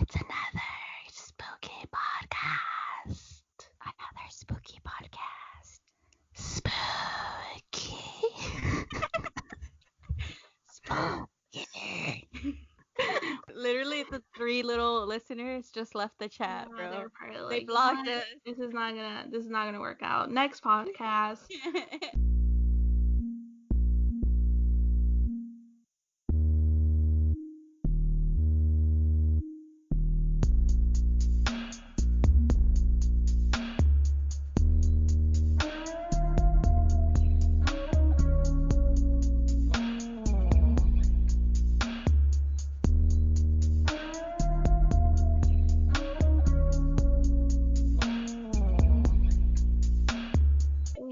It's another spooky podcast. Another spooky podcast. Spooky. Spooky. Literally, the three little listeners just left the chat, bro. They're probably They like, you know blocked what? us. This is not gonna work out. Next podcast.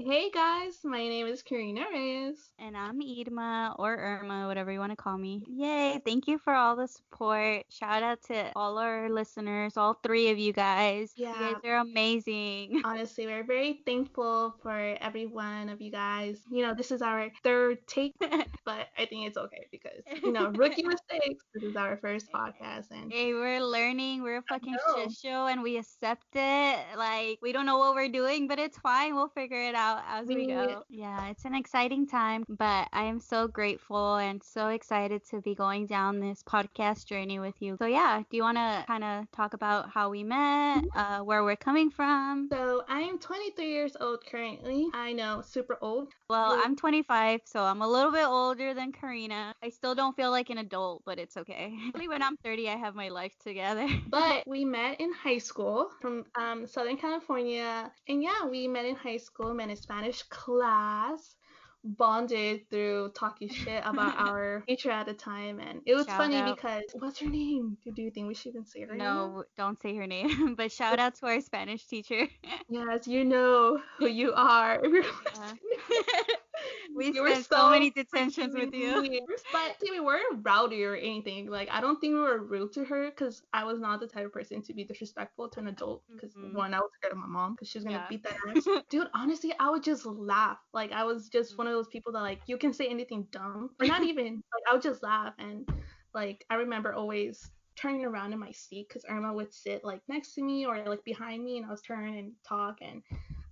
Hey guys, my name is Karina Reyes. And I'm Idma or Irma, whatever you want to call me. Yay, thank you for all the support. Shout out to all our listeners, all three of you guys. You Yeah. guys are amazing. Honestly, we're very thankful for every one of you guys. This is our third take, but I think it's okay because, rookie mistakes. This is our first podcast, and Hey, we're learning. We're a fucking know. shit show and we accept it. Like, we don't know what we're doing, but it's fine. We'll figure it out as we go. Yeah, it's an exciting time, but I am so grateful and so excited to be going down this podcast journey with you. So, yeah, do you want to kind of talk about how we met, where we're coming from? So I'm 23 years old currently. I know, super old. Well, I'm 25, so I'm a little bit older than Karina. I still don't feel like an adult, but it's okay. Only when I'm 30, I have my life together. But we met in high school from Southern California. And yeah, we met in high school, met in Spanish class, bonded through talking shit about our teacher at the time. And it was Shout funny out. because, what's her name? Do you think we should even say her name? No, don't say her name. But shout out to our Spanish teacher. Yes, you know who you are. If you're listening. We were spent so many detentions with you. weird. But see, we weren't rowdy or anything. Like, I don't think we were rude to her because I was not the type of person to be disrespectful to an adult. Because one, I was scared of my mom because she was gonna beat that ass. Dude, honestly, I would just laugh. Like, I was just one of those people that, like, you can say anything dumb or not even. Like, I would just laugh. And like, I remember always turning around in my seat because Irma would sit like next to me or like behind me, and I was turn and talk. And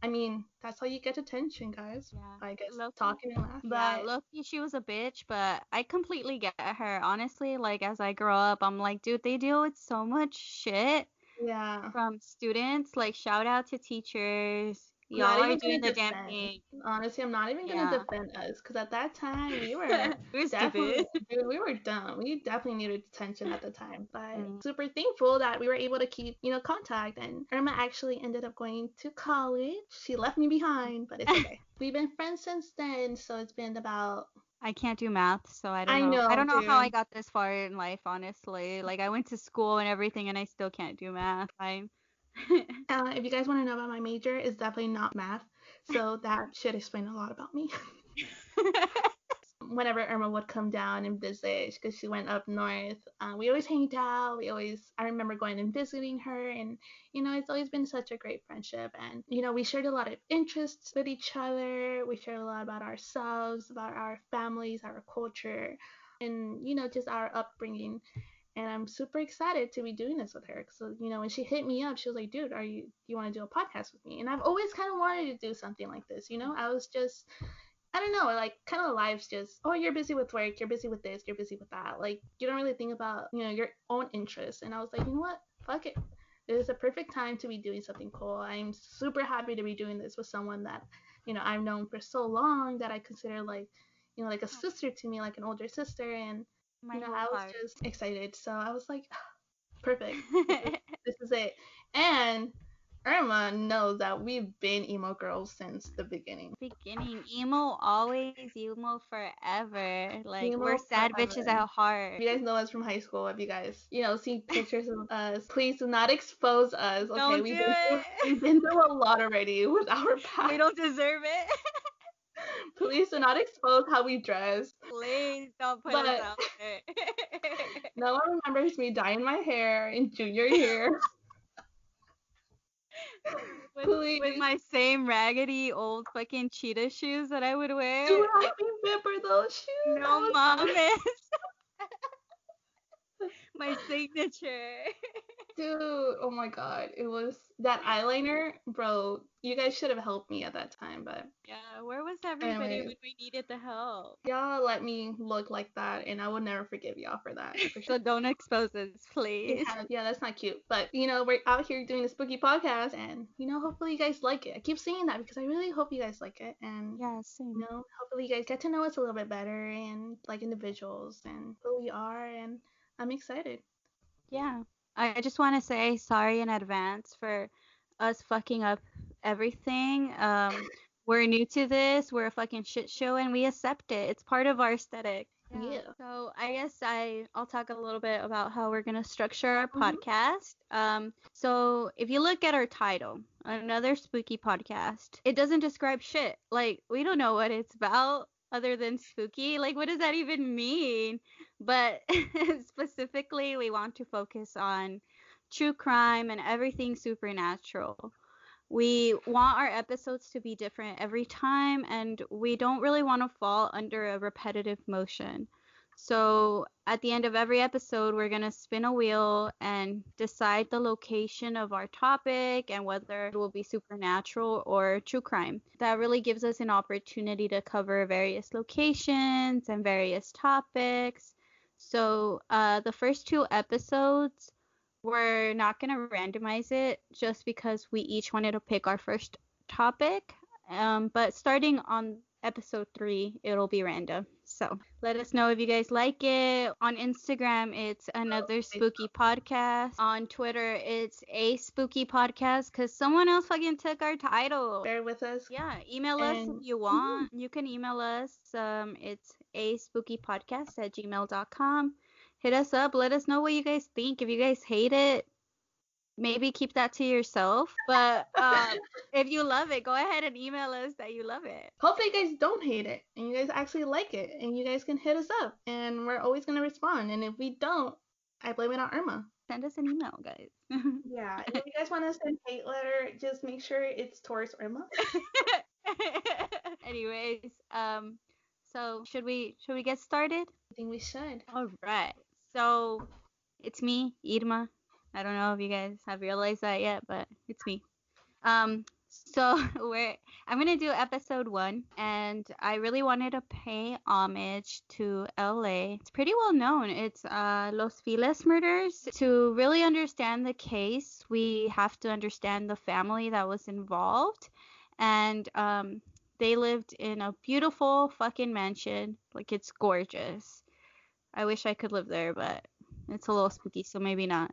I mean, that's how you get attention, guys. Yeah. I guess Low-key. talking and laughing. Yeah, low-key, she was a bitch, but I completely get her. Honestly, like, as I grow up, I'm like, dude, they deal with so much shit Yeah. from students. Like, shout out to teachers. I'm Y'all not are even doing gonna the damn defend. thing. Honestly, I'm not even Yeah. gonna defend us because at that time we were We were definitely, stupid. dude, we were dumb. We definitely needed attention at the time, but Mm. super thankful that we were able to keep, contact. And Irma actually ended up going to college. She left me behind, but it's okay. We've been friends since then, so it's been about. I can't do math, so I don't I know. know, I don't know how I dude. got this far in life, honestly. Like, I went to school and everything, and I still can't do math. If you guys want to know about my major, it's definitely not math, so that should explain a lot about me. Whenever Irma would come down and visit, because she went up north, we always hanged out. I remember going and visiting her, and it's always been such a great friendship. And we shared a lot of interests with each other. We shared a lot about ourselves, about our families, our culture, and just our upbringing. And I'm super excited to be doing this with her. So, when she hit me up, she was like, dude, you want to do a podcast with me? And I've always kind of wanted to do something like this. I was just, I don't know, like, kind of life's just, oh, you're busy with work, you're busy with this, you're busy with that. Like, you don't really think about, your own interests. And I was like, you know what? Fuck it. It is a perfect time to be doing something cool. I'm super happy to be doing this with someone that, I've known for so long, that I consider like, like a sister to me, like an older sister. And I was just excited. So I was like, perfect. This is it. And Irma knows that we've been emo girls since the beginning. Emo always, emo forever. Like, Emo we're sad forever. bitches at heart. If you guys know us from high school, if you guys, see pictures of us, please do not expose us. Okay, Don't do it. We've been through a lot already with our past. We don't deserve it. Please do not expose how we dress. Please don't put us out there. No one remembers me dyeing my hair in junior year. with my same raggedy old fucking cheetah shoes that I would wear. Dude, I remember those shoes. No, mom is. My signature. Dude, oh my god. It was that eyeliner, bro. You guys should have helped me at that time, but Yeah, where was everybody anyway, when we needed the help? y'all let me look like that, and I will never forgive y'all for that, for sure. So don't expose us, please. Yeah, that's not cute. But we're out here doing a spooky podcast, and hopefully you guys like it. I keep saying that because I really hope you guys like it, and Yeah, same. hopefully you guys get to know us a little bit better and like individuals and who we are, and I'm excited. Yeah. I just want to say sorry in advance for us fucking up everything. We're new to this. We're a fucking shit show and we accept it. It's part of our aesthetic. Yeah. Yeah. So I guess I'll talk a little bit about how we're gonna structure our Mhm. podcast. So if you look at our title, another spooky podcast, it doesn't describe shit. Like we don't know what it's about other than spooky. Like what does that even mean? But specifically, we want to focus on true crime and everything supernatural. We want our episodes to be different every time, and we don't really want to fall under a repetitive motion. So, at the end of every episode, we're going to spin a wheel and decide the location of our topic and whether it will be supernatural or true crime. That really gives us an opportunity to cover various locations and various topics. So, the first two episodes we're not going to randomize it just because we each wanted to pick our first topic. But starting on episode 3, it'll be random. So let us know if you guys like it. On Instagram, it's another spooky podcast. On Twitter, it's a spooky podcast because someone else fucking took our title. Bear with us. Yeah, email us if you want. You can email us. It's a spooky podcast at gmail.com. Hit us up. Let us know what you guys think. If you guys hate it, maybe keep that to yourself. But if you love it, go ahead and email us that you love it. Hopefully you guys don't hate it and you guys actually like it and you guys can hit us up and we're always going to respond. And if we don't, I blame it on Irma. Send us an email, guys. Yeah, and if you guys want to send hate letter, just make sure it's towards Irma. Anyways, so should we get started? I think we should. All right. So it's me, Irma. I don't know if you guys have realized that yet, but it's me. So I'm gonna do episode 1, and I really wanted to pay homage to LA. It's pretty well known. It's Los Feliz murders. To really understand the case, we have to understand the family that was involved, and they lived in a beautiful fucking mansion. Like it's gorgeous. I wish I could live there, but it's a little spooky, so maybe not.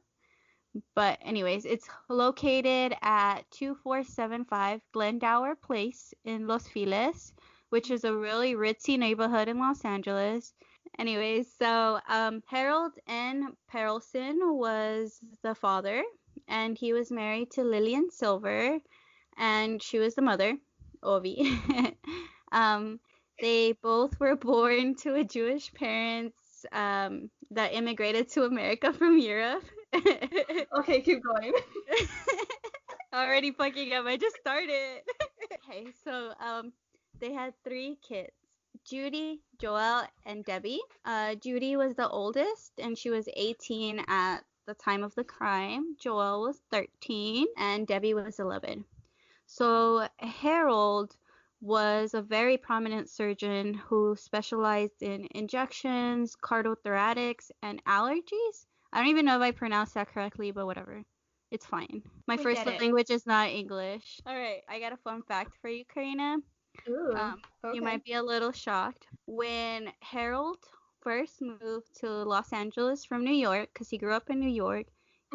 But anyways, it's located at 2475 Glendower Place in Los Feliz, which is a really ritzy neighborhood in Los Angeles. Anyways, so Harold N. Perelson was the father, and he was married to Lillian Silver, and she was the mother, Ovi. They both were born to a Jewish parents that immigrated to America from Europe. Okay, keep going. Already fucking up. I just started. Okay, so they had 3 kids. Judy, Joelle, and Debbie. Judy was the oldest, and she was 18 at the time of the crime. Joelle was 13, and Debbie was 11. So Harold was a very prominent surgeon who specialized in injections, cardiothoracics, and allergies. I don't even know if I pronounced that correctly, but whatever. It's fine. My first language is not English. All right, I got a fun fact for you, Karina. Ooh, okay. You might be a little shocked. When Harold first moved to Los Angeles from New York, because he grew up in New York,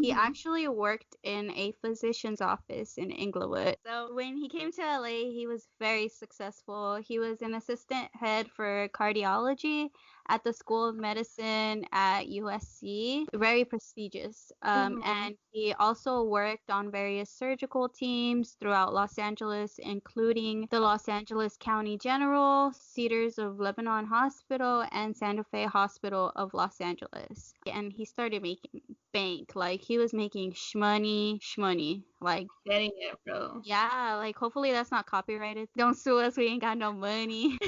he actually worked in a physician's office in Inglewood. So when he came to LA, he was very successful. He was an assistant head for cardiology at the School of Medicine at USC, very prestigious. And he also worked on various surgical teams throughout Los Angeles, including the Los Angeles County General, Cedars of Lebanon Hospital, and Santa Fe Hospital of Los Angeles. And he started making bank. Like he was making shmoney. Like getting it, bro. Yeah, like hopefully that's not copyrighted. Don't sue us. We ain't got no money.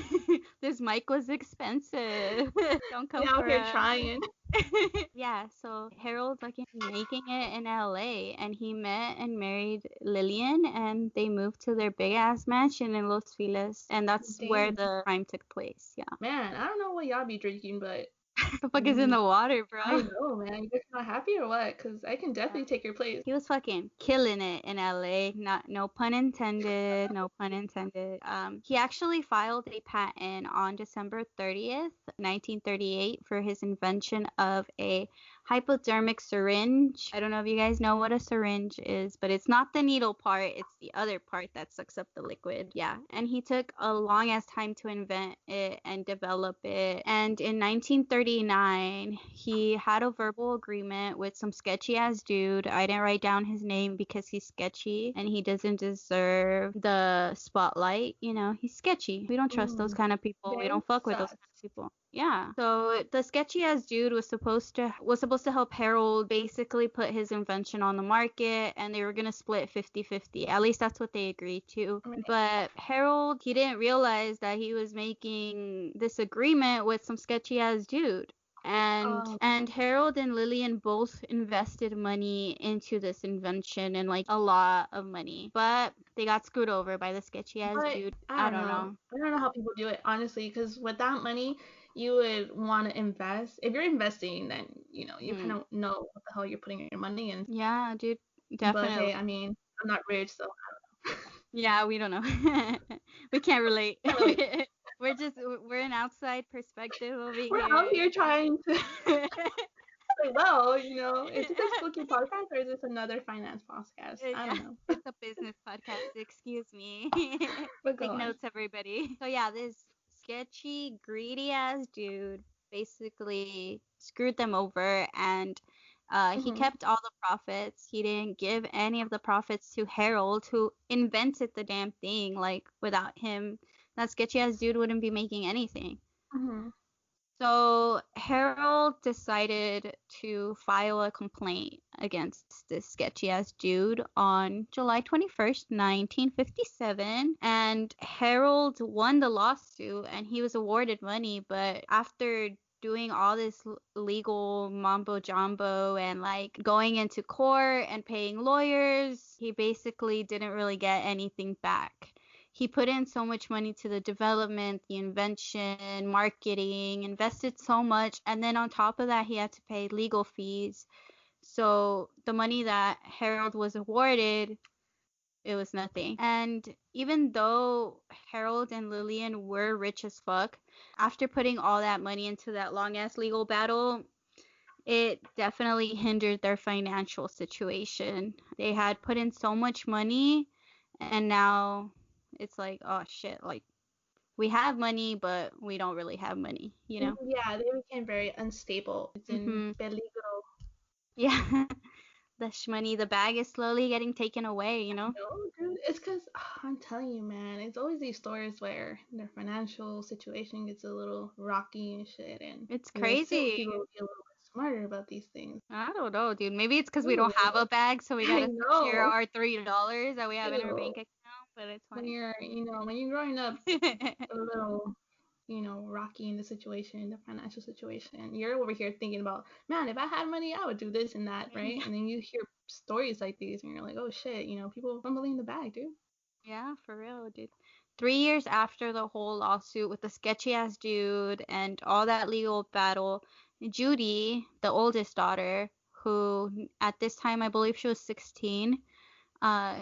This mic was expensive. Don't come out for here us. trying. Yeah, so Harold fucking making it in LA, and he met and married Lillian, and they moved to their big ass mansion in Los Feliz, and that's where Damn. the crime took place. Yeah. Man, I don't know what y'all be drinking, but The fuck is in mm, the water, bro? I know, man. You guys not happy or what? Because I can Yeah. definitely take your place. He was fucking killing it in LA. Not no pun intended. No pun intended. He actually filed a patent on December 30th, 1938 for his invention of a hypodermic syringe. I don't know if you guys know what a syringe is, but it's not the needle part, it's the other part that sucks up the liquid. Yeah. And he took a long ass time to invent it and develop it. And in 1939, he had a verbal agreement with some sketchy ass dude. I didn't write down his name because he's sketchy and he doesn't deserve the spotlight. You know, he's sketchy. We don't trust those kind of people. We Very don't fuck with those sus. kind of people. Yeah. So the sketchy ass dude was supposed to help Harold basically put his invention on the market, and they were gonna split 50-50. At least that's what they agreed to. Right. But Harold, he didn't realize that he was making this agreement with some sketchy ass dude. And Harold and Lillian both invested money into this invention, and like a lot of money. But they got screwed over by the sketchy ass But dude. I I don't don't know. know. I don't know how people do it, honestly, because with that money, you would want to invest. If you're investing, then, you kind Hmm. of know what the hell you're putting your money in. Yeah, dude, But definitely. hey, I mean, I'm not rich, so Yeah, we don't know. We can't relate. can't relate. We're an outside perspective over We're out here. here trying to say, well, is this a spooky podcast or is this another finance podcast? I Yeah, don't know. it's a business podcast. Excuse me. But go Take on. notes, everybody. So yeah, this sketchy, greedy ass dude basically screwed them over, and he Hmm. kept all the profits. He didn't give any of the profits to Harold, who invented the damn thing. Like without him, that sketchy ass dude wouldn't be making anything. Hmm. So Harold decided to file a complaint against this sketchy ass dude on July 21st, 1957. And Harold won the lawsuit and he was awarded money. But after doing all this legal mambo jumbo and like going into court and paying lawyers, he basically didn't really get anything back. He put in so much money to the development, the invention, marketing, invested so much, and then on top of that, he had to pay legal fees. So the money that Harold was awarded, it was nothing. And even though Harold and Lillian were rich as fuck, after putting all that money into that long ass legal battle, it definitely hindered their financial situation. They had put in so much money, and now it's like, oh shit, like we have money, but we don't really have money, you know? Yeah, they became very unstable. It's in Mhm. peligro. Yeah. The money, the bag is slowly getting taken away, you know? No, dude, it's because I'm telling you, man, it's always these stories where their financial situation gets a little rocky and shit, and It's they think crazy. people would be a little bit smarter about these things. I don't know, dude. Maybe it's because we don't Ooh, have a bag, so we I gotta share know. our $3 that we have in our Ew. bank account, but it's When fine. you're growing up a little, rocky in the situation, in the financial situation, you're over here thinking about, man, if I had money, I would do this and that, right? And then you hear stories like these, and you're like, oh shit, people fumbling in the bag, dude. Yeah, for real, dude. 3 years after the whole lawsuit with the sketchy ass dude and all that legal battle, Judy, the oldest daughter, who at this time I believe she was 16,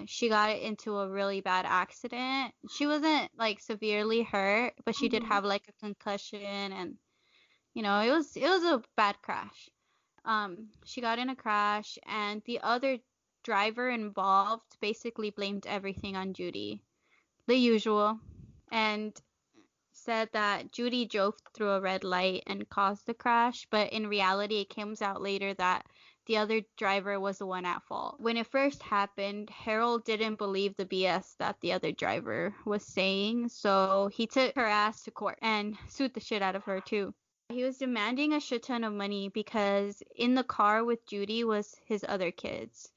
she got into a really bad accident. She wasn't like severely hurt, but she did Hmm. have like a concussion, and it was a bad crash. She got in a crash, and the other driver involved basically blamed everything on Judy, the usual, and said that Judy drove through a red light and caused the crash, but in reality, it comes out later that the other driver was the one at fault. When it first happened, Harold didn't believe the BS that the other driver was saying, so he took her ass to court and sued the shit out of her too. He was demanding a shit ton of money because in the car with Judy was his other kids.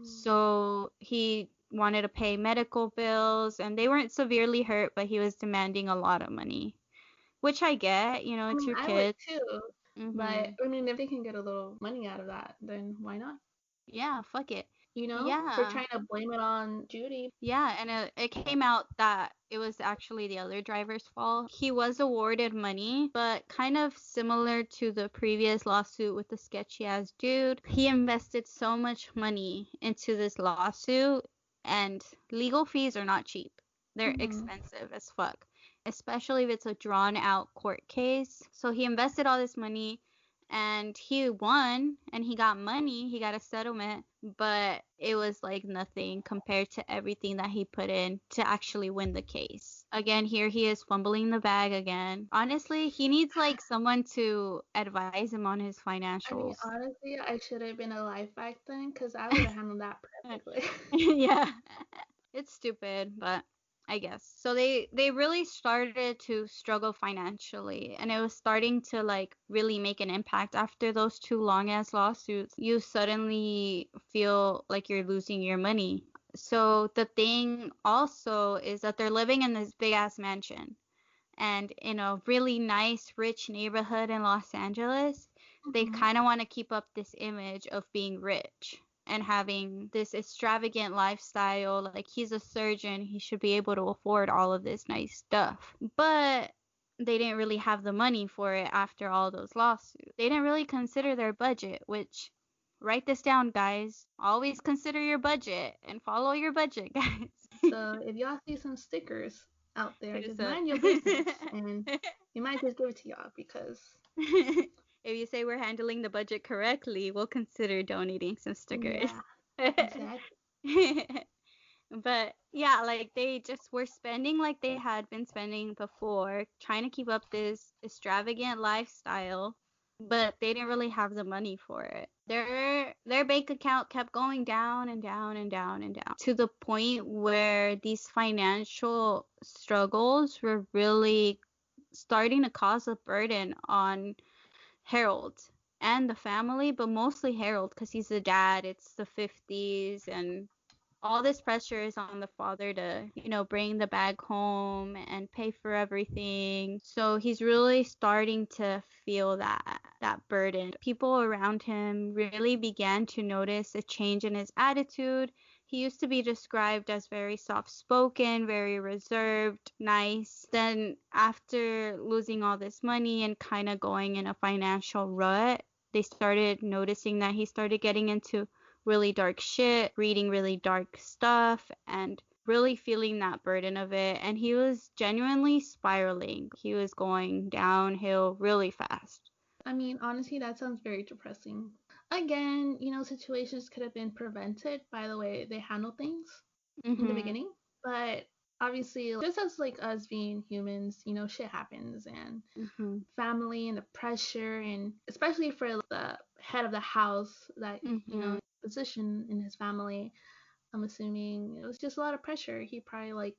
So he wanted to pay medical bills, and they weren't severely hurt, but he was demanding a lot of money, which I get, I it's mean, your I would kid. too. But Mhm. I mean, if they can get a little money out of that, then why not? Yeah, fuck it. You know, for Yeah. trying to blame it on Judy. Yeah, and it came out that it was actually the other driver's fault. He was awarded money, but kind of similar to the previous lawsuit with the sketchy ass dude, he invested so much money into this lawsuit, and legal fees are not cheap. They're Hmm. expensive as fuck, especially if it's a drawn out court case. So he invested all this money and he won and he got money, he got a settlement, but it was like nothing compared to everything that he put in to actually win the case. Again, here he is fumbling the bag again. Honestly, he needs like someone to advise him on his I mean, financials. honestly, I should have been alive back then because I would have handled that perfectly. Yeah. It's stupid, but I guess. So they really started to struggle financially, and it was starting to like really make an impact after those two long ass lawsuits. You suddenly feel like you're losing your money. So the thing also is that they're living in this big ass mansion and in a really nice rich neighborhood in Los Angeles. They Hmm. kind of want to keep up this image of being rich and having this extravagant lifestyle. Like he's a surgeon, he should be able to afford all of this nice stuff. But they didn't really have the money for it after all those lawsuits. They didn't really consider their budget, which write this down, guys. Always consider your budget and follow your budget, guys. So if y'all see some stickers out there, Hit us just up. mind your business, and we might just give it to y'all because If you say we're handling the budget correctly, we'll consider donating some stickers. yeah, exactly. But yeah, like they just were spending like they had been spending before, trying to keep up this extravagant lifestyle, but they didn't really have the money for it. Their bank account kept going down and down and down and down to the point where these financial struggles were really starting to cause a burden on Harold and the family, but mostly Harold because he's the dad. It's the 50s, and all this pressure is on the father to, bring the bag home and pay for everything. So he's really starting to feel that burden. People around him really began to notice a change in his attitude. He used to be described as very soft-spoken, very reserved, nice. Then after losing all this money and kind of going in a financial rut, they started noticing that he started getting into really dark shit, reading really dark stuff, and really feeling that burden of it. And he was genuinely spiraling. He was going downhill really fast. I mean, honestly, that sounds very depressing. Again, situations could have been prevented by the way they handle things in the Mhm. beginning, but obviously, just as like us being humans, shit happens, and Mhm. family and the pressure, and especially for the head of the house, that Mhm. position in his family, I'm assuming it was just a lot of pressure. He probably like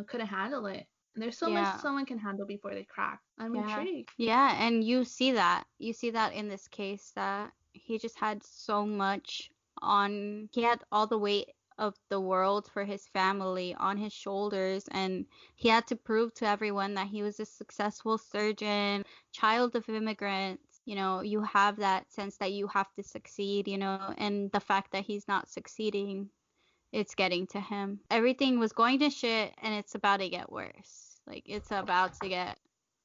couldn't handle it. And there's so much Yeah. someone can handle before they crack. I'm Yeah. intrigued. Yeah, and you see that. You see that in this case that he just had so much on he had all the weight of the world for his family on his shoulders, and he had to prove to everyone that he was a successful surgeon, child of immigrants. You have that sense that you have to succeed, and the fact that he's not succeeding, it's getting to him. Everything was going to shit and it's about to get worse. Like it's about to get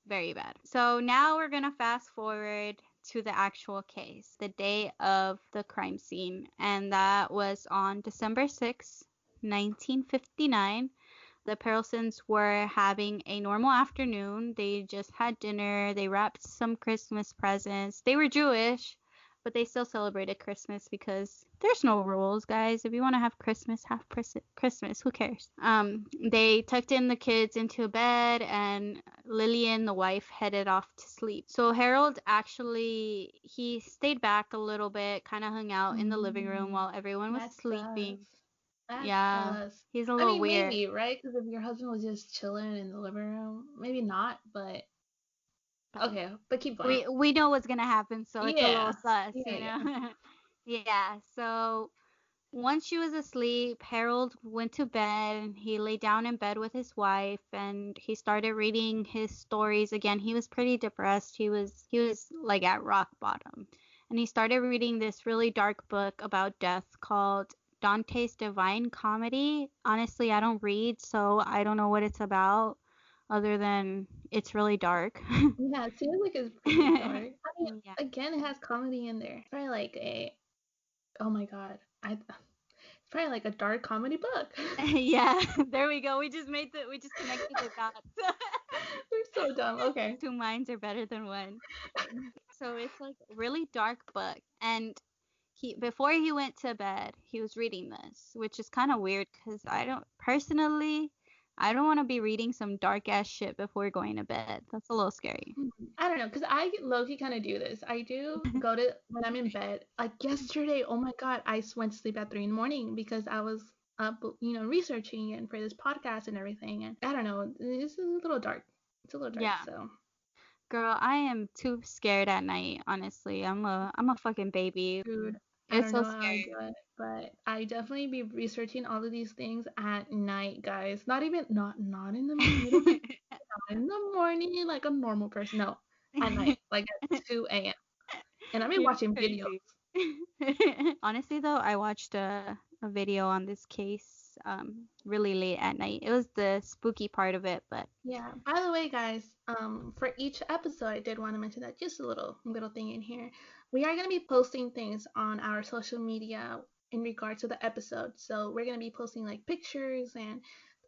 very bad. So now we're going to fast forward to the actual case, the day of the crime scene, and that was on December 6th, 1959. The Perelsons were having a normal afternoon. They just had dinner. They wrapped some Christmas presents. They were Jewish, but they still celebrated Christmas because there's no rules, guys. If you want to have Christmas, have Christmas. Who cares? They tucked in the kids into bed, and Lillian, the wife, headed off to sleep. So Harold actually he stayed back a little bit, kind of hung out in the living room Mm, while everyone was that sleeping. sus. That Yeah, sus. he's a I little mean, weird. maybe, right? Because if your husband was just chilling in the living room, maybe not, but okay, but keep going. We know what's gonna happen, so it's a little Yeah. sus, Yeah, yeah. Yeah. So Once she was asleep, Harold went to bed and he lay down in bed with his wife and he started reading his stories again. He was pretty depressed. He was like at rock bottom. And he started reading this really dark book about death called Dante's Divine Comedy. Honestly, I don't read, so I don't know what it's about other than it's really dark. Yeah, it seems like it's pretty dark. I mean, Yeah. again, it has comedy in there. It's probably like a, oh my god, it's probably like a dark comedy book. Yeah, there we go. We just connected the dots. We're so dumb. Okay. Two minds are better than one. So it's like a really dark book. And he before he went to bed, he was reading this, which is kind of weird because I don't want to be reading some dark ass shit before going to bed. That's a little scary. I don't know, because I low-key kind of do this. I do go to, when I'm in bed, like yesterday, oh my God, went to sleep at 3 in the morning because I was up, researching and for this podcast and everything. And I don't know, it's a little dark. It's a little dark, Yeah. so. Girl, I am too scared at night, honestly. I'm a fucking baby. Dude, I It's don't so know how I scary. do it, but I definitely be researching all of these things at night, guys. Not even, not in the middle, not in the morning like a normal person. No, at night, like at 2 a.m. And I've been You're watching videos. crazy. Honestly, though, I watched a video on this case really late at night. It was the spooky part of it, but Yeah. By the way, guys, for each episode, I did want to mention that just a little thing in here. We are gonna be posting things on our social media in regards to the episode. So we're gonna be posting like pictures and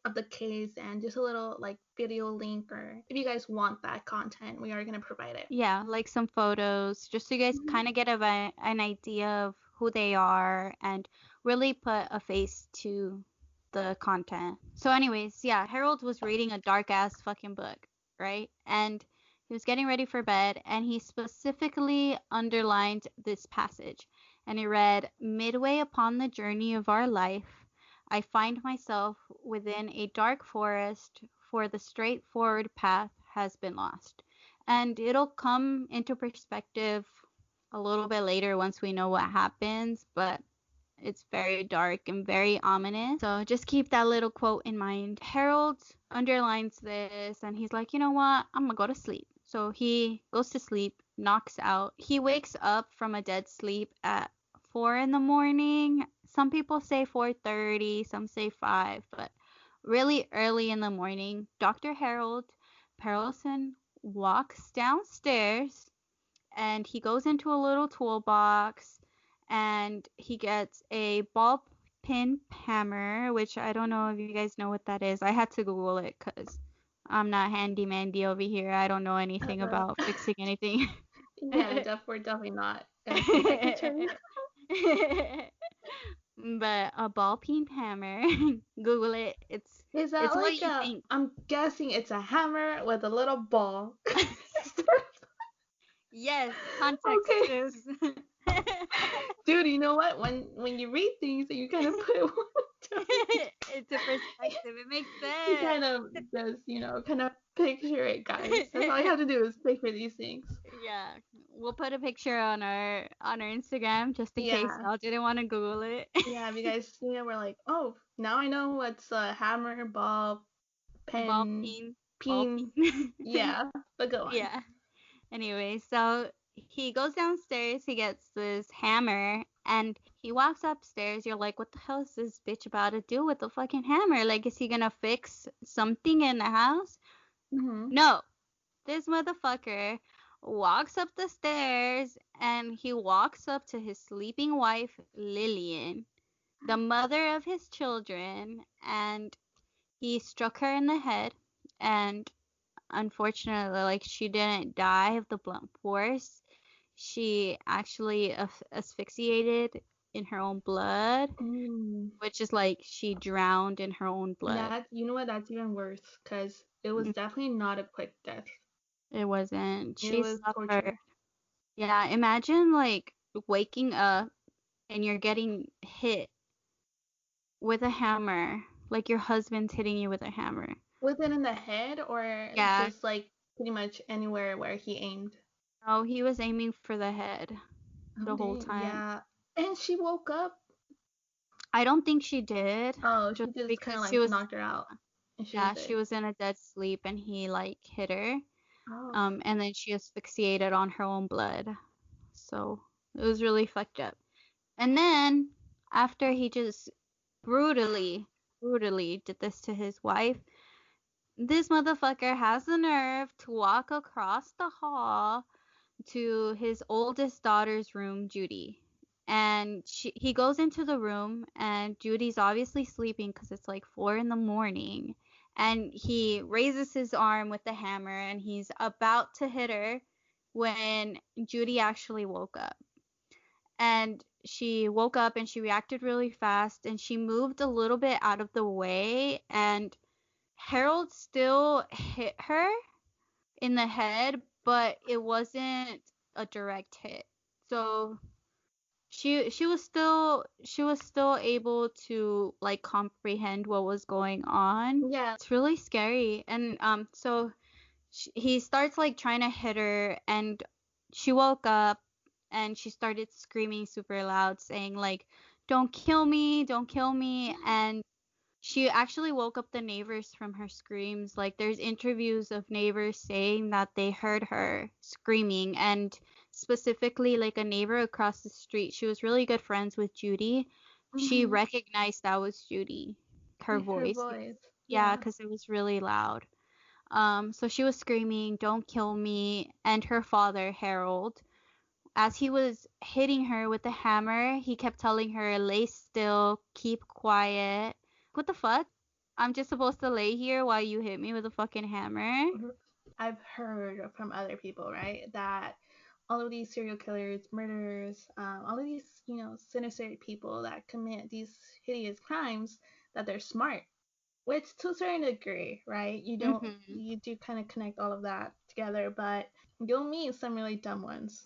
of the case and just a little like video link, or if you guys want that content, we are gonna provide it. yeah, like some photos, just so you guys Mhm. kind of get an idea of who they are and really put a face to the content. So, anyways, yeah, Harold was reading a dark ass fucking book, right? And he was getting ready for bed, and he specifically underlined this passage. And he read, "Midway upon the journey of our life, I find myself within a dark forest, for the straightforward path has been lost." And it'll come into perspective a little bit later once we know what happens, but it's very dark and very ominous. So just keep that little quote in mind. Harold underlines this and he's like, you know what? I'm gonna go to sleep. So he goes to sleep, knocks out. He wakes up from a dead sleep at 4 in the morning. Some people say 4:30, some say 5, but really early in the morning, Dr. Harold Perelson walks downstairs and he goes into a little toolbox and he gets a ball pin hammer, which I don't know if you guys know what that is. I had to Google it because I'm not handy mandy over here. I don't know anything about fixing anything. Yeah, we're definitely not gonna speak like a Chinese. But a ball peen hammer, Google it. It's Is that it's what like you a? think. I'm guessing it's a hammer with a little ball. Yes, context Okay. clues. Dude, you know what? When you read things and you kind of put It's a perspective. It makes you sense. kind of just, kind of picture it, guys. That's all you have to do is picture these things. Yeah, we'll put a picture on our Instagram just in case Yeah. y'all didn't want to Google it. Yeah, if you guys see it, we're like, oh, now I know what's a hammer, ball, Ball pen, peen, ball peen. peen. Yeah, but go on. Yeah. Anyway, so he goes downstairs, he gets this hammer, and he walks upstairs. You're like, what the hell is this bitch about to do with the fucking hammer? Like, is he gonna fix something in the house? Hmm. No. This motherfucker walks up the stairs and he walks up to his sleeping wife, Lillian, the mother of his children, and he struck her in the head. And unfortunately, like, she didn't die of the blunt force. She actually asphyxiated in her own blood, Mm. which is like she drowned in her own blood. That, you know what? That's even worse because it was definitely not a quick death. It wasn't. It She was suffered. torture. Yeah, imagine like waking up and you're getting hit with a hammer, like your husband's hitting you with a hammer. Was it in the head or Yeah, just like pretty much anywhere where he aimed? no, he was aiming for the head Oh the whole dang, time. yeah. And she woke up. I don't think she did, Oh, she just just kind because of she like was, knocked her out and she was yeah, she dead. was in a dead sleep and he like hit her. Oh. And then she asphyxiated on her own blood. So it was really fucked up. And then after he just brutally, brutally did this to his wife, this motherfucker has the nerve to walk across the hall to his oldest daughter's room, Judy. And he goes into the room, and Judy's obviously sleeping because it's like 4 in the morning. And he raises his arm with the hammer, and he's about to hit her when Judy actually woke up. And she woke up and she reacted really fast, and she moved a little bit out of the way, and Harold still hit her in the head, but it wasn't a direct hit. So she was still able to like comprehend what was going on. Yeah. It's really scary. And so he starts like trying to hit her, and she woke up and she started screaming super loud, saying like, "Don't kill me, don't kill me." And she actually woke up the neighbors from her screams. Like, there's interviews of neighbors saying that they heard her screaming, and specifically like a neighbor across the street, she was really good friends with Judy. She Mm-hmm. recognized that was Judy, her Her voice. voice. Yeah, Yeah. because it was really loud. So she was screaming, "Don't kill me." And her father, Harold, as he was hitting her with the hammer, he kept telling her, "Lay still, keep quiet." What the fuck? I'm just supposed to lay here while you hit me with a fucking hammer? I've heard from other people, right, that all of these serial killers, murderers, all of these, sinister people that commit these hideous crimes, that they're smart, which to a certain degree, right? Mm-hmm. You do kind of connect all of that together, but you'll meet some really dumb ones.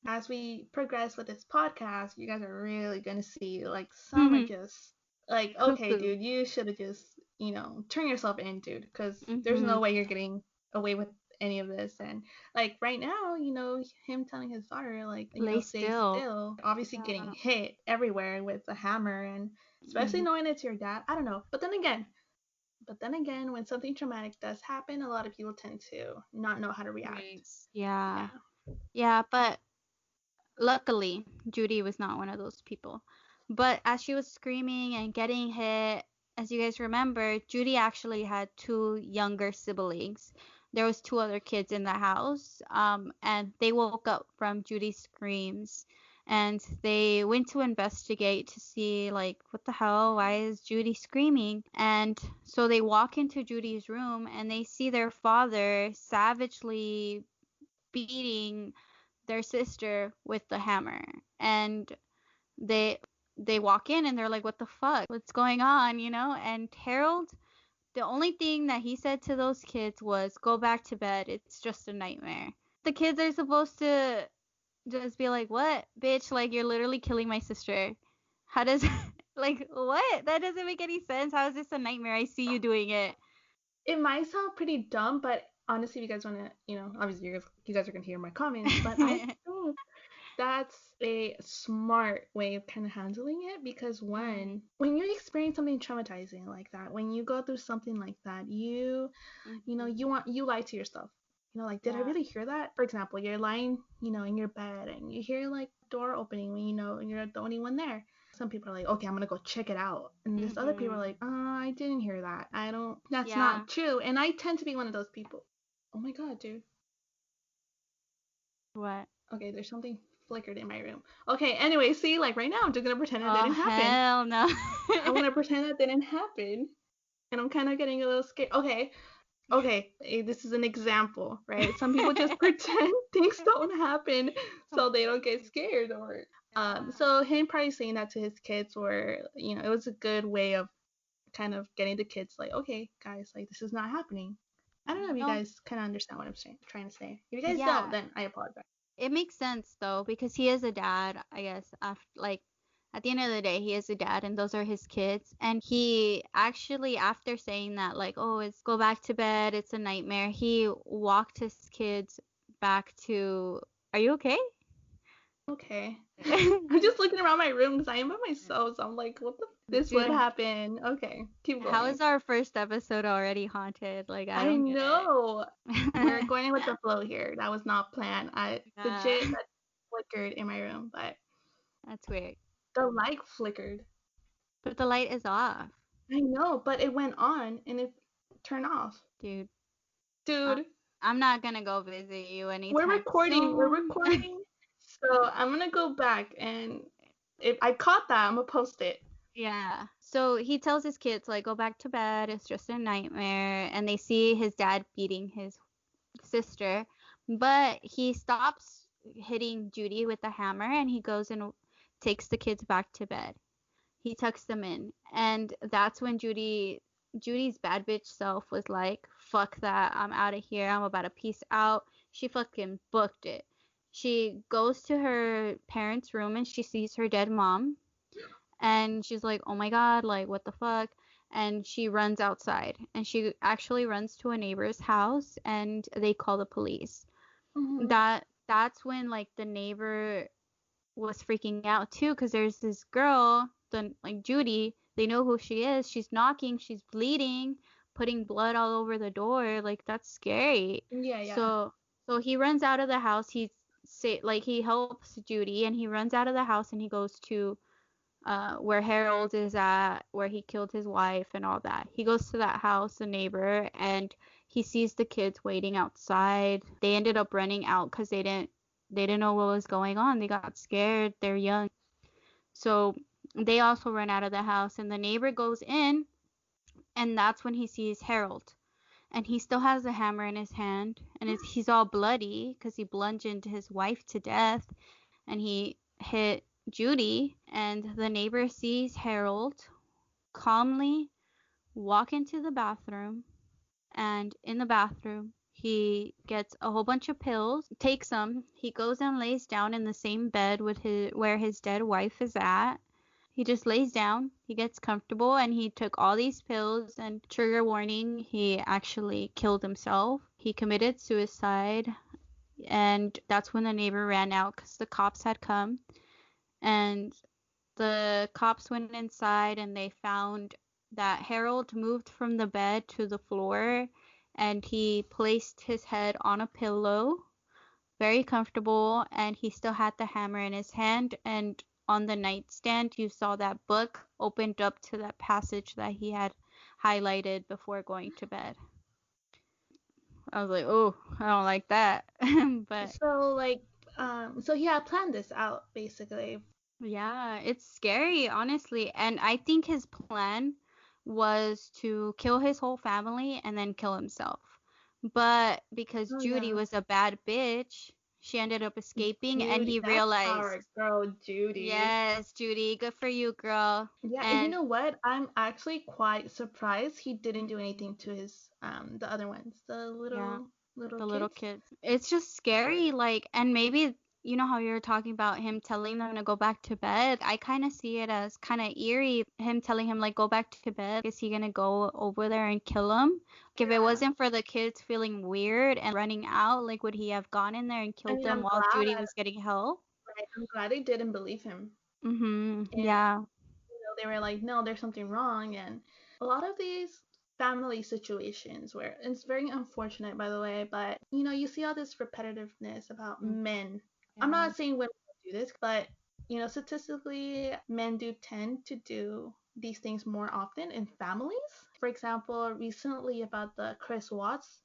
As we progress with this podcast, you guys are really gonna see like some are just like, okay, Cuckoo. dude, you should have just, turn yourself in, dude, because there's Mm-hmm. no way you're getting away with any of this. And like right now, him telling his daughter, like, Lay stay still. still, obviously getting Yeah. hit everywhere with a hammer, and especially Mm-hmm. knowing it's your dad. I don't know. But then again, when something traumatic does happen, a lot of people tend to not know how to react. Right. Yeah. Yeah. Yeah, but luckily, Judy was not one of those people. But as she was screaming and getting hit, as you guys remember, Judy actually had two younger siblings. There was two other kids in the house, and they woke up from Judy's screams, and they went to investigate to see like what the hell, why is Judy screaming? And so they walk into Judy's room and they see their father savagely beating their sister with the hammer. And they they walk in and they're like, "What the fuck? What's going on?" And Harold, the only thing that he said to those kids was, "Go back to bed. It's just a nightmare." The kids are supposed to just be like, "What, bitch? Like, you're literally killing my sister. How does like what? That doesn't make any sense. How is this a nightmare? I see you doing it." It might sound pretty dumb, but honestly, if you guys want to, obviously you guys are gonna hear my comments, but I think that's a smart way of kind of handling it, because when you experience something traumatizing like that, when you go through something like that, Mhm. you lie to yourself. Like, did I Yeah. really hear that? For example, you're lying, in your bed and you hear like door opening when you're the only one there. Some people are like, okay, I'm gonna go check it out, and there's other people are Mhm. like, I didn't hear that. I don't. That's Yeah. not true. And I tend to be one of those people. Oh my god, dude. What? Okay, there's something flickered in my room. Okay, anyway, see, like right now, I'm just gonna pretend it Oh didn't happen. hell no. I'm gonna pretend that didn't happen, and I'm kind of getting a little scared. Okay, this is an example, right? Some people just pretend things don't happen so they don't get scared, or so him probably saying that to his kids, or it was a good way of kind of getting the kids like, okay, guys, like this is not happening. I don't know if you No, guys kind of understand what I'm trying to say. If you guys don't, yeah. then I apologize. It makes sense though because he is a dad, I guess. After like at the end of the day, he is a dad and those are his kids. And he actually after saying that like, "Oh, it's go back to bed. It's a nightmare." He walked his kids back to Are you okay? Okay. I'm just looking around my room because I am by myself, so I'm like, what the? This would Dude, happen. Okay, keep how is going. our first episode already haunted? Like, I I don't get know. We're it. going in with the flow here. That was not planned. I Yeah, legit that flickered in my room, but that's weird. the light flickered. But the light is off, I know, but it went on and it turned off. dude. I- Dude, I'm not gonna go visit you we're anytime recording. We're soon. recording. So I'm gonna go back and if I caught that, I'm gonna post it. Yeah. So he tells his kids, like, go back to bed. It's just a nightmare. And they see his dad beating his sister. But he stops hitting Judy with the hammer and he goes and takes the kids back to bed. He tucks them in. And that's when Judy's bad bitch self was like, fuck that. I'm out of here. I'm about to peace out. She fucking booked it. She goes to her parents' room and she sees her dead mom and she's like, "Oh my god, like what the fuck?" And she runs outside and she actually runs to a neighbor's house and they call the police. Hmm. That's when like the neighbor was freaking out too cuz there's this girl, the like Judy, they know who she is. She's knocking, she's bleeding, putting blood all over the door. Like that's scary. Yeah, yeah. So he runs out of the house. He helps Judy and he runs out of the house and he goes to where Harold is at, where he killed his wife and all that. He goes to that house, the neighbor, and he sees the kids waiting outside. They ended up running out because they didn't know what was going on. They got scared. They're young, so they also run out of the house. And the neighbor goes in, and that's when he sees Harold. And he still has a hammer in his hand, and he's all bloody because he bludgeoned his wife to death, and he hit Judy, and the neighbor sees Harold calmly walk into the bathroom, and in the bathroom, he gets a whole bunch of pills, takes them, he goes and lays down in the same bed with where his dead wife is at. He just lays down, he gets comfortable, and he took all these pills, and trigger warning, he actually killed himself. He committed suicide, and that's when the neighbor ran out because the cops had come. And the cops went inside and they found that Harold moved from the bed to the floor and he placed his head on a pillow, very comfortable, and he still had the hammer in his hand. And on the nightstand, you saw that book opened up to that passage that he had highlighted before going to bed. I was like, oh, I don't like that. But So like, so he had planned this out basically. yeah, it's scary, honestly. And I think his plan was to kill his whole family and then kill himself. But because Oh Judy yeah. was a bad bitch, she ended up escaping and Judy, he that's realized, our girl, Judy. yes, Judy, good for you, girl. Yeah, and you And know what? I'm actually quite surprised he didn't do anything to his the other ones, the yeah, little the little kids. kids. It's just scary, like, and maybe you know how you were talking about him telling them to go back to bed. I kind of see it as kind of eerie, him telling him like go back to bed. Is he gonna go over there and kill him? Like, if it Yeah. wasn't for the kids feeling weird and running out, like would he have gone in there and I killed mean, them while Judy was getting help? I'm glad they didn't believe him. And Yeah. they were like, no, there's something wrong. And a lot of these family situations where it's very unfortunate, by the way, but you see all this repetitiveness about Mhm. men. I'm Yeah. not saying women don't do this, but statistically, men do tend to do these things more often in families. For example, recently about the Chris Watts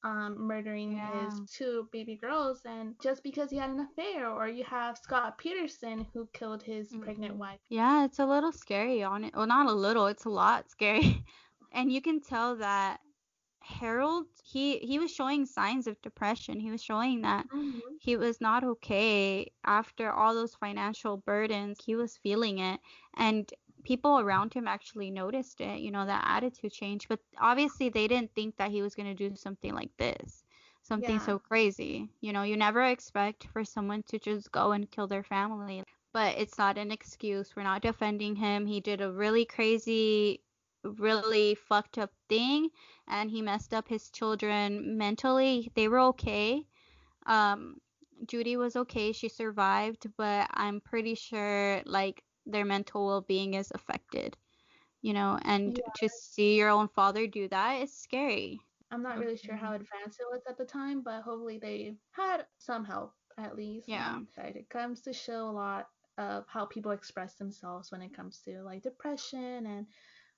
murdering his Yeah. two baby girls, and just because he had an affair, or you have Scott Peterson who killed his pregnant Mhm. wife. Yeah, it's a little scary on it. Well, not a little, it's a lot scary. And you can tell that Harold, he was showing signs of depression. He was showing that Hmm. he was not okay after all those financial burdens. He was feeling it, and people around him actually noticed it, that attitude change. But obviously, they didn't think that he was going to do something like this, something Yeah. so crazy. You never expect for someone to just go and kill their family. But it's not an excuse. We're not defending him. He did a really crazy, really fucked up thing, and he messed up his children mentally. They were okay. um Judy was okay, she survived, but I'm pretty sure like their mental well-being is affected. and Yeah. to see your own father do that is scary. I'm not really sure how Mhm. advanced it was at the time, but hopefully they had some help at least. Yeah. It comes to show a lot of how people express themselves when it comes to like depression, and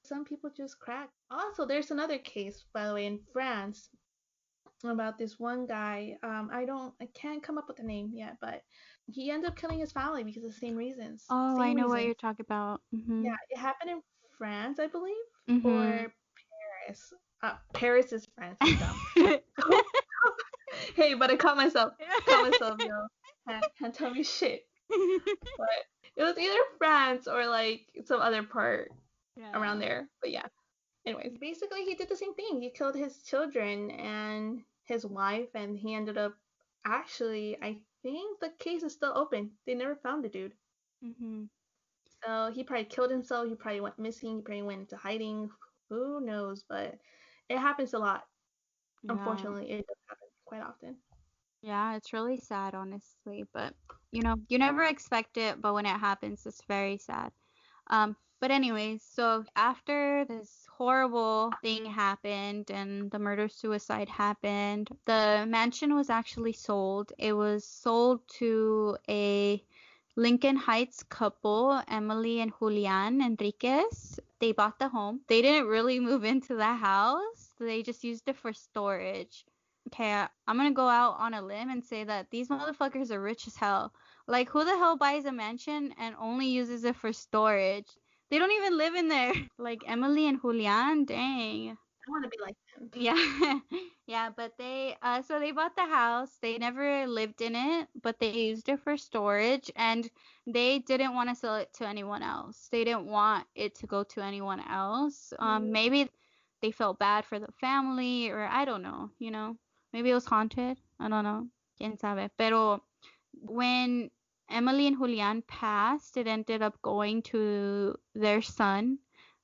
some people just crack. Also, there's another case, by the way, in France about this one guy. I can't come up with the name yet, but he ended up killing his family because of the same reasons. Oh, I Same know what reasons. you're talking about. Yeah, Mhm. it happened in France, I believe, Mhm. or Paris. Paris is France. I'm dumb. Hey, but I caught myself. Caught myself, yo. Can't tell me shit. But it was either France or like some other part around Yeah. there. But yeah. Anyways, basically he did the same thing. He killed his children and his wife, and he ended up actually, I think the case is still open. They never found the dude. Mhm. So he probably killed himself. He probably went missing. He probably went into hiding. Who knows? But it happens a lot. Yeah. Unfortunately, it does happen quite often. Yeah, it's really sad, honestly, but you never expect it, but when it happens, it's very sad. But anyways, so after this horrible thing happened and the murder suicide happened, the mansion was actually sold. It was sold to a Lincoln Heights couple, Emily and Julian Enriquez. They bought the home. They didn't really move into the house. They just used it for storage. Okay, I'm gonna go out on a limb and say that these motherfuckers are rich as hell. Like, who the hell buys a mansion and only uses it for storage? They don't even live in there. Like Emily and Julian, dang. I want to be like them. Yeah. Yeah, but so they bought the house. They never lived in it, but they used it for storage and they didn't want to sell it to anyone else. They didn't want it to go to anyone else. Maybe they felt bad for the family or I don't know. Maybe it was haunted. I don't know. Quién sabe. Pero when Emily and Julian passed, it ended up going to their son.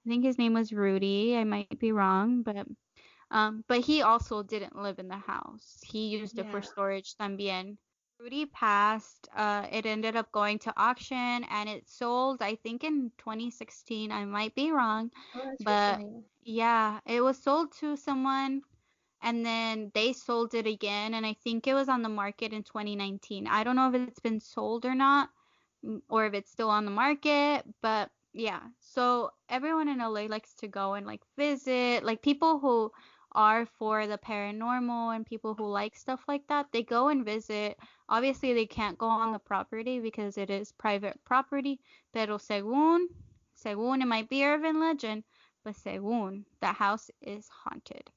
I think his name was Rudy. I might be wrong, but he also didn't live in the house. He used it for Yeah. storage también. Rudy passed. It ended up going to auction and it sold, I think, in 2016. I might be wrong, Oh, that's but recently. yeah, it was sold to someone and then they sold it again. And I think it was on the market in 2019. I don't know if it's been sold or not, or if it's still on the market, but yeah. So everyone in LA likes to go and like visit, like people who are for the paranormal and people who like stuff like that, they go and visit. Obviously, they can't go on the property because it is private property, pero según it might be urban legend, but según the house is haunted.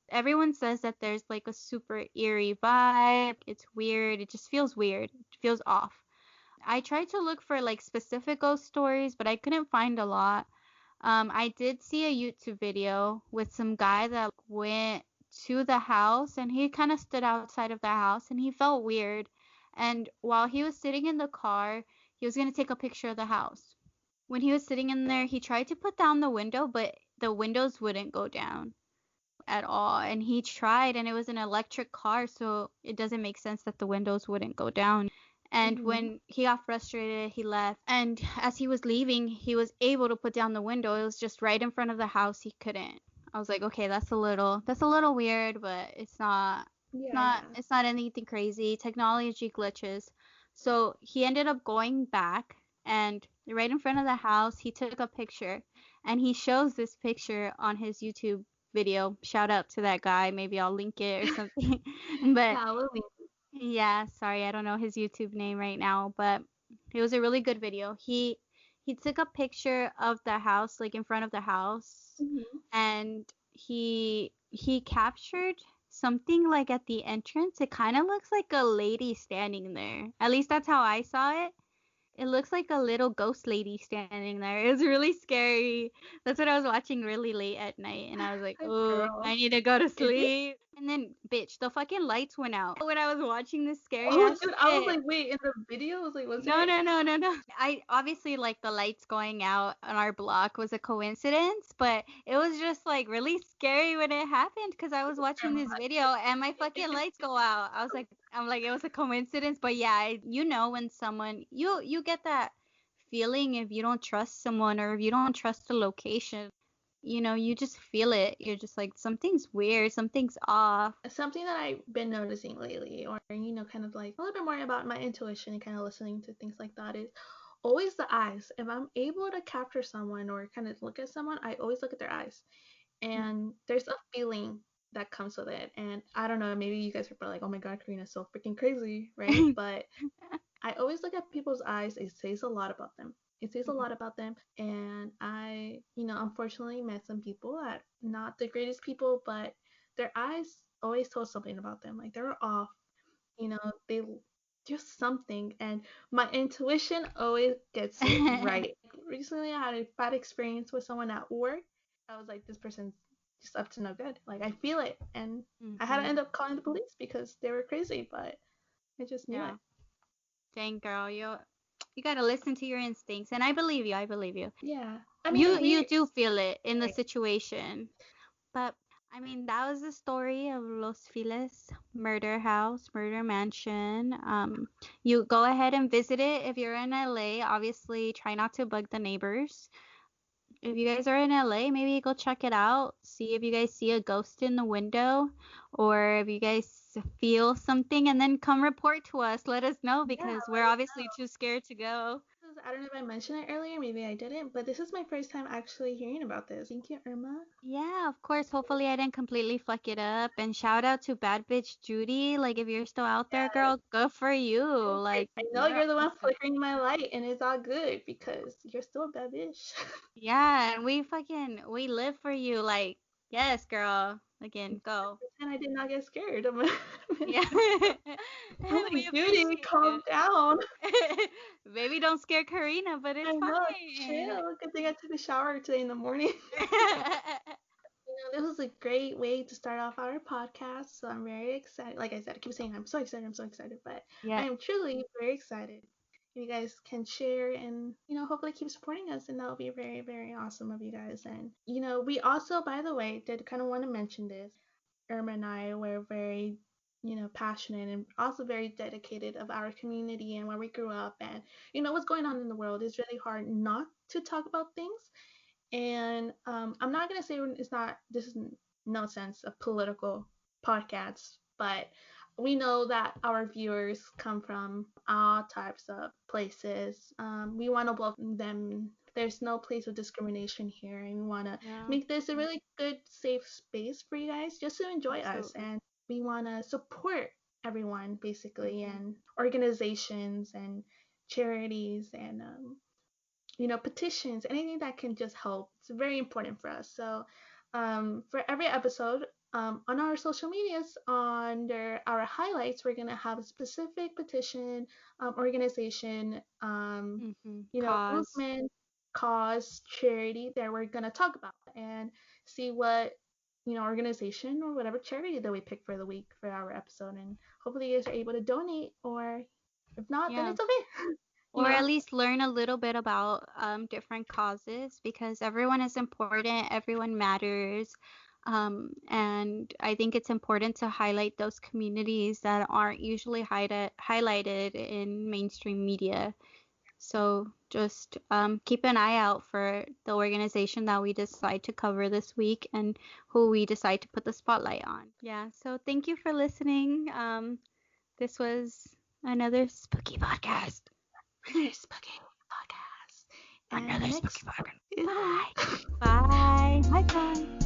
Everyone says that there's like a super eerie vibe. It's weird. It just feels weird. It feels off. I tried to look for like specific ghost stories, but I couldn't find a lot. I did see a YouTube video with some guy that went to the house and he kind of stood outside of the house and he felt weird. And while he was sitting in the car, he was going to take a picture of the house. When he was sitting in there, he tried to put down the window, but the windows wouldn't go down at all. And he tried, and it was an electric car, so it doesn't make sense that the windows wouldn't go down. And Hmm. when he got frustrated, he left. And as he was leaving, he was able to put down the window. It was just right in front of the house. He couldn't. I was like, okay, that's a little weird, but Yeah, yeah. it's not anything crazy. Technology glitches. So he ended up going back and right in front of the house, he took a picture and he shows this picture on his YouTube video. Shout out to that guy. Maybe I'll link it or something. But Yeah, Lily. yeah, sorry, I don't know his YouTube name right now, but it was a really good video. He took a picture of the house, like in front of the house, Hmm. and he captured something like at the entrance. It kind of looks like a lady standing there. At least that's how I saw it. It looks like a little ghost lady standing there. It was really scary. That's what I was watching really late at night, and I was like, oh, Girl. I need to go to Is it? sleep. And then, bitch, the fucking lights went out when I was watching this scary Oh, ass dude, I was shit. like, wait, in the video, I was like, was No, it? no, no, no, no. I obviously like the lights going out on our block was a coincidence, but it was just like really scary when it happened because I was watching this video and my fucking lights go out. I'm like, it was a coincidence, but yeah, when someone you get that feeling if you don't trust someone or if you don't trust the location. You just feel it. You're just like, something's weird, something's off. Something that I've been noticing lately, or kind of like a little bit more about my intuition and kind of listening to things like that, is always the eyes. If I'm able to capture someone or kind of look at someone, I always look at their eyes. And there's a feeling that comes with it. And I don't know, maybe you guys are probably like, oh my God, Karina's so freaking crazy, right? But I always look at people's eyes. It says a lot about them. It says a lot about them. And I, unfortunately met some people that not the greatest people, but their eyes always told something about them. Like they were off, they just something. And my intuition always gets it right. Recently, I had a bad experience with someone at work. I was like, this person's just up to no good. Like I feel it. And I had to end up calling the police because they were crazy, but I just knew it. Dang, girl, you gotta listen to your instincts, and I believe you. I believe you. Yeah, I mean, you do feel it in the situation, but I mean, that was the story of Los Feliz Murder House, Murder Mansion. You go ahead and visit it if you're in LA. Obviously, try not to bug the neighbors. If you guys are in LA, maybe go check it out. See if you guys see a ghost in the window, or if you guys feel something, and then come report to us. Let us know because we're obviously too scared to go. I don't know if I mentioned it earlier, maybe I didn't, but this is my first time actually hearing about this. Thank you, Irma. Yeah, of course. Hopefully I didn't completely fuck it up. And shout out to Bad Bitch Judy. Like, if you're still out there, girl, good for you. Like, I know you're the one flickering my light, and it's all good because you're still a bad bitch. Yeah, and we live for you. Like, yes, girl. Again, go. And I did not get scared. Yeah. Holy Judy, calm down. Maybe don't scare Karina, but it's I know, fine. chill. Good thing I took a shower today in the morning. This was a great way to start off our podcast, so I'm very excited. Like I said, I keep saying I'm so excited, but I am truly very excited. You guys can share and, hopefully keep supporting us, and that will be very, very awesome of you guys. And, we also, by the way, did kind of want to mention this. Irma and I were very, passionate and also very dedicated of our community and where we grew up and, what's going on in the world. It's really hard not to talk about things. And I'm not going to say this is no sense a political podcast, but we know that our viewers come from all types of places. We want to welcome them. There's no place of discrimination here, and we want to make this a really good, safe space for you guys just to enjoy us. And we want to support everyone, basically, and organizations and charities and petitions, anything that can just help. It's very important for us. So for every episode, on our social medias, under our highlights, we're going to have a specific petition, organization, movement, cause, charity that we're going to talk about and see what, organization or whatever charity that we pick for the week for our episode. And hopefully you guys are able to donate, or if not, then it's okay. Or at least learn a little bit about different causes, because everyone is important, everyone matters. And I think it's important to highlight those communities that aren't usually highlighted in mainstream media. So just keep an eye out for the organization that we decide to cover this week and who we decide to put the spotlight on. Yeah, so thank you for listening. This was another spooky podcast. Spooky podcast. Another spooky podcast. Bye. Bye. Bye. Bye.